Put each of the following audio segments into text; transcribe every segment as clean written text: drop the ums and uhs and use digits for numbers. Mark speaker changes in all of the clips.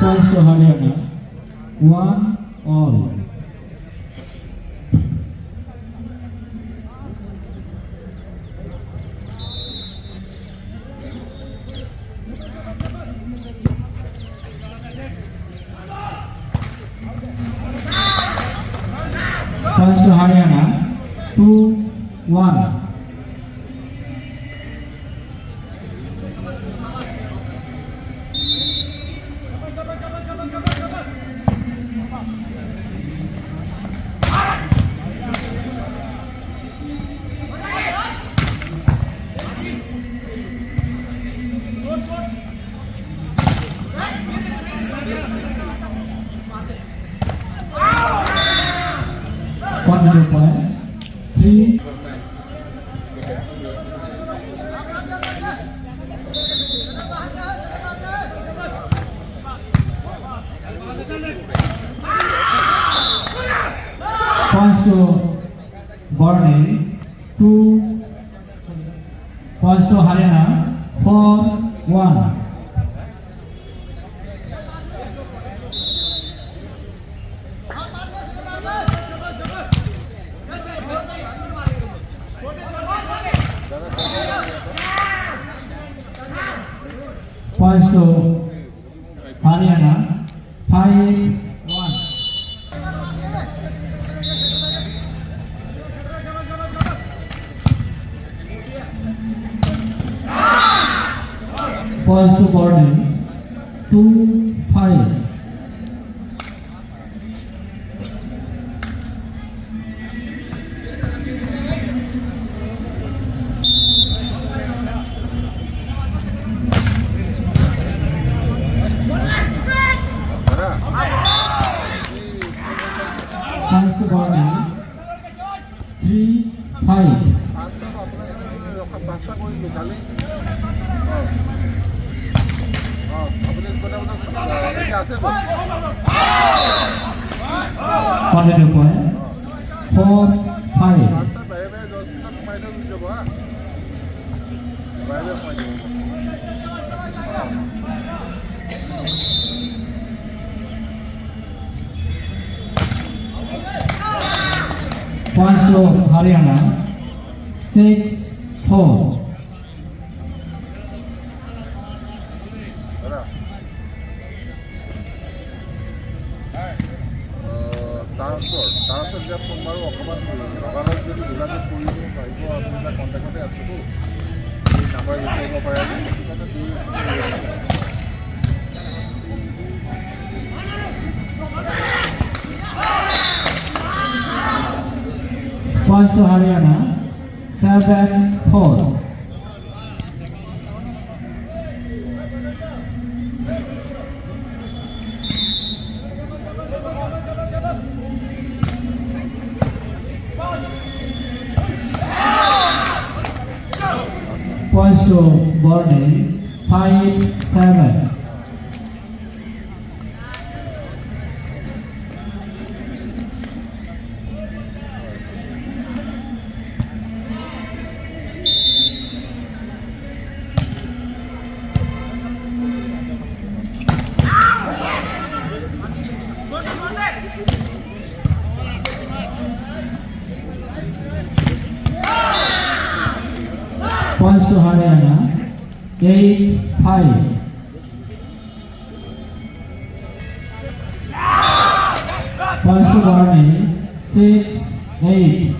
Speaker 1: Points to Haryana. 1-all. Points to Haryana. 2-1. One point. 3. Points to Barney. 2. Points to Haryana. 4-1. Points to Haryana. 5-1. Points to Barney. 2-5. Points to Barney. 3-5. Quantity point. 4-5. Points to Haryana. 6-4.
Speaker 2: Transfer jab tomorrow অকমান লগালগ যদি যোগাযোগ কৰি দিওঁ পাৰিব আপোনাৰ কণ্টেক্টতে আছোঁ এই নাম্বাৰ বিচাৰিব পাৰে
Speaker 1: Points to Haryana. 7-4. Points to Barney. 5-7. Points to Haryana. 8-5. Points to Barney. 6-8.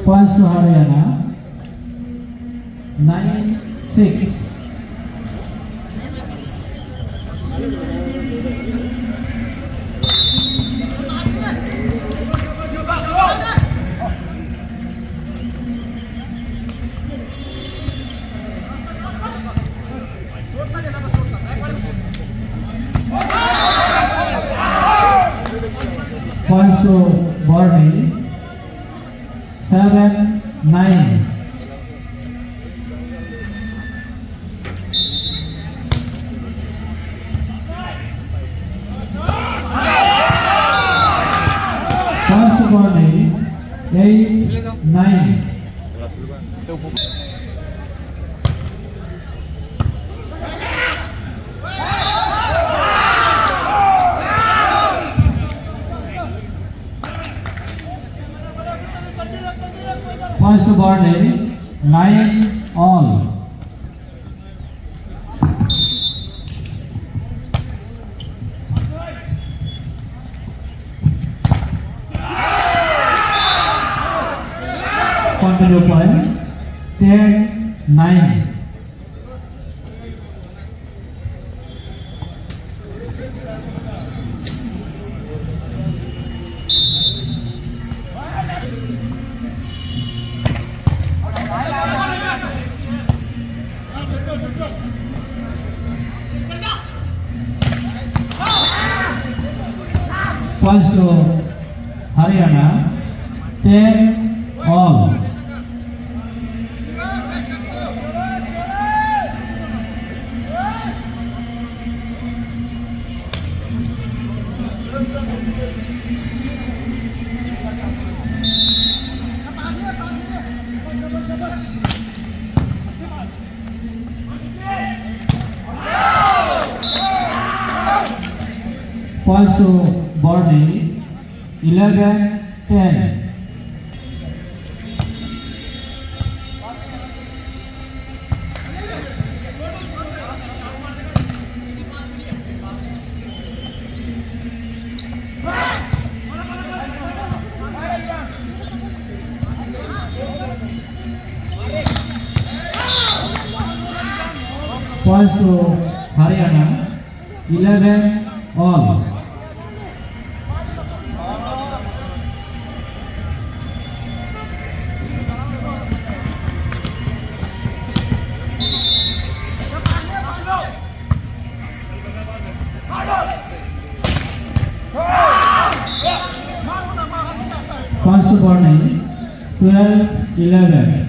Speaker 1: Points to Haryana. 9-6. Points to Barney. 7-9. 8, 9. Points to Barney, 9 all. Continue point, 10, 9. Points to Haryana, 10 all. Points to Barney, 11, 10. Points to Haryana, 11 all. Points to Barney, 12, 11.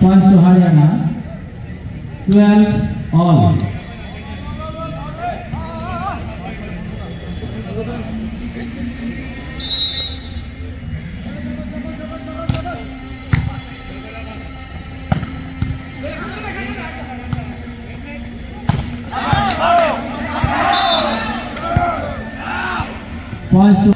Speaker 1: Points to Haryana, 12 all. Points to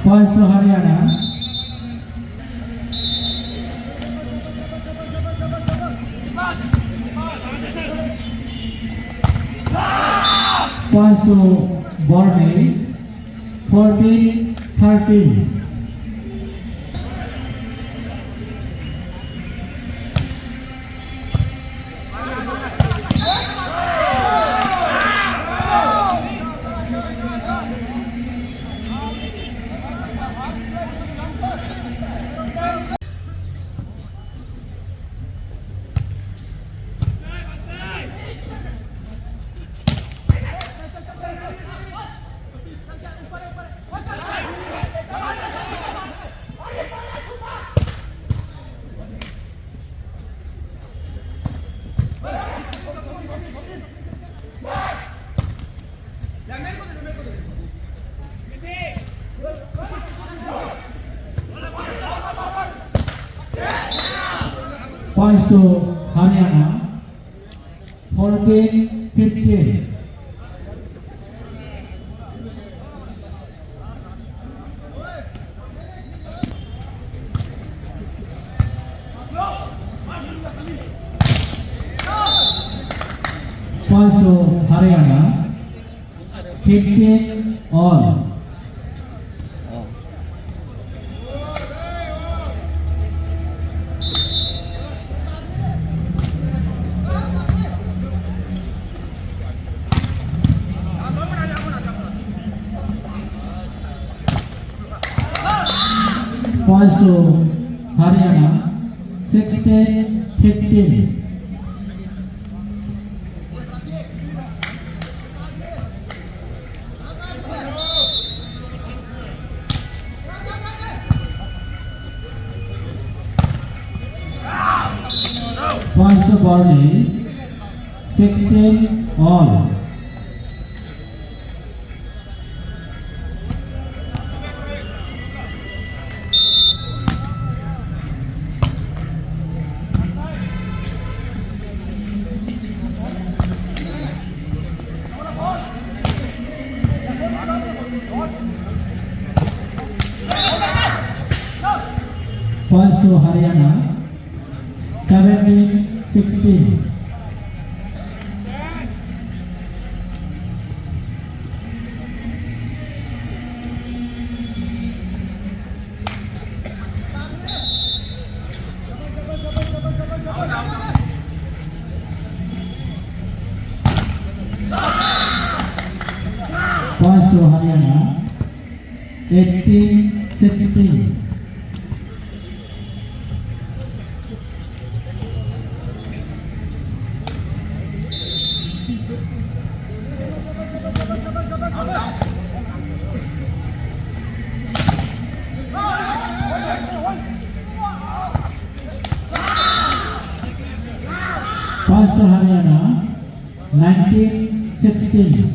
Speaker 1: Points to Haryana, points to Barney, 14, 13. Points to Haryana, 14, 15. Points to Haryana, 15 all. points to Haryana, 16-15. Points to Barney, 16-all. Points to Haryana, 17-16. Points to Haryana, 18-16. Points to Haryana, 19-16.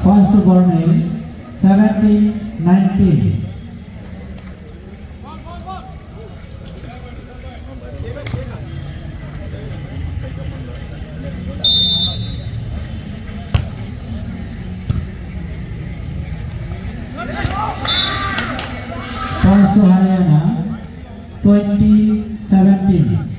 Speaker 1: Points to Borneo, 17-19. Points to Haryana, 20-17.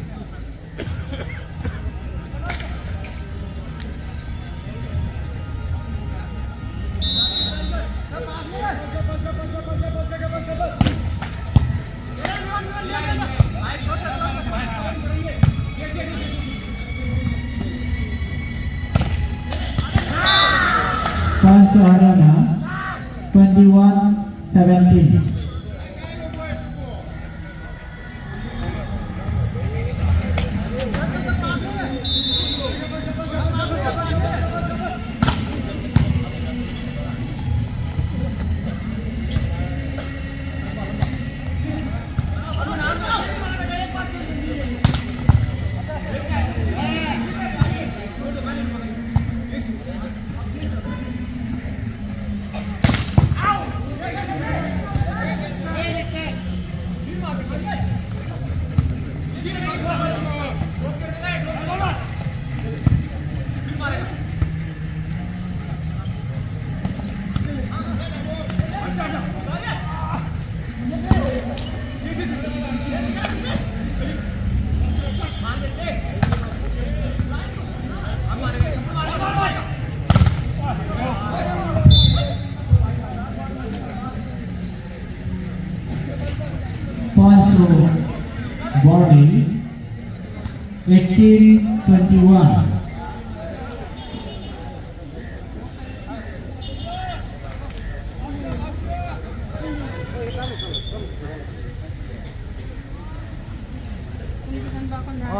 Speaker 1: Points to Haryana, 21-17. Points to Borneo, 18-21.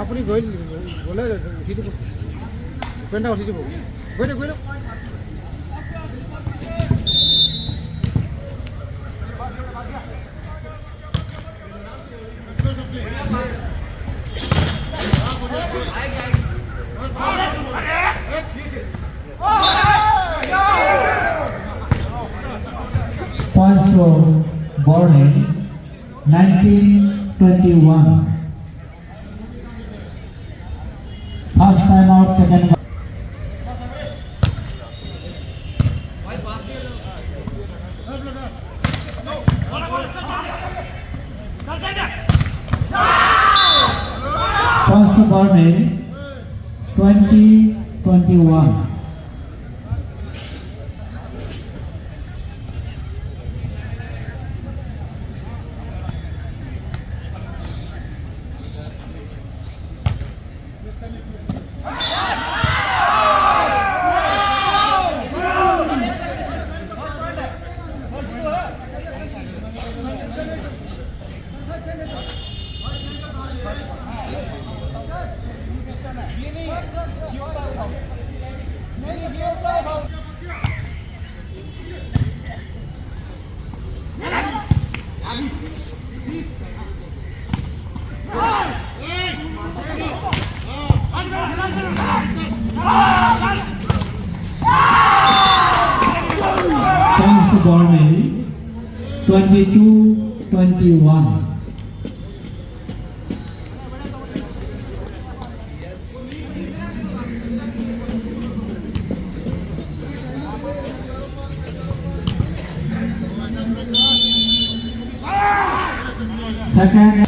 Speaker 3: আপুনি গৈ গ'লে উঠি দিব পেণ্টা উঠি দিব গৈ দিয়ক গৈ দিয়ক
Speaker 1: Points to Borneo, 19-21. First time out taken by Points to Borneo, 20-21. Points to Borneo, 22-21. Second.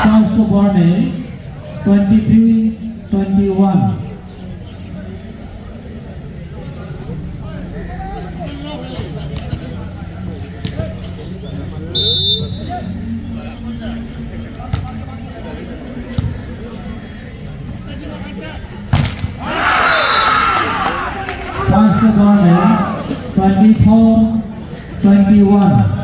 Speaker 1: Points to Borneo, 23-21. Points to Borneo, 24-21.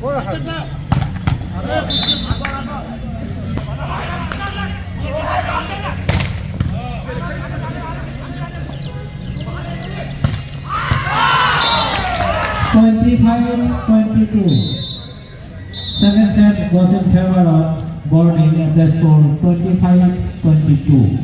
Speaker 3: Bola hal. 25-22. Second set was in favor of Borneo at the score 25-22.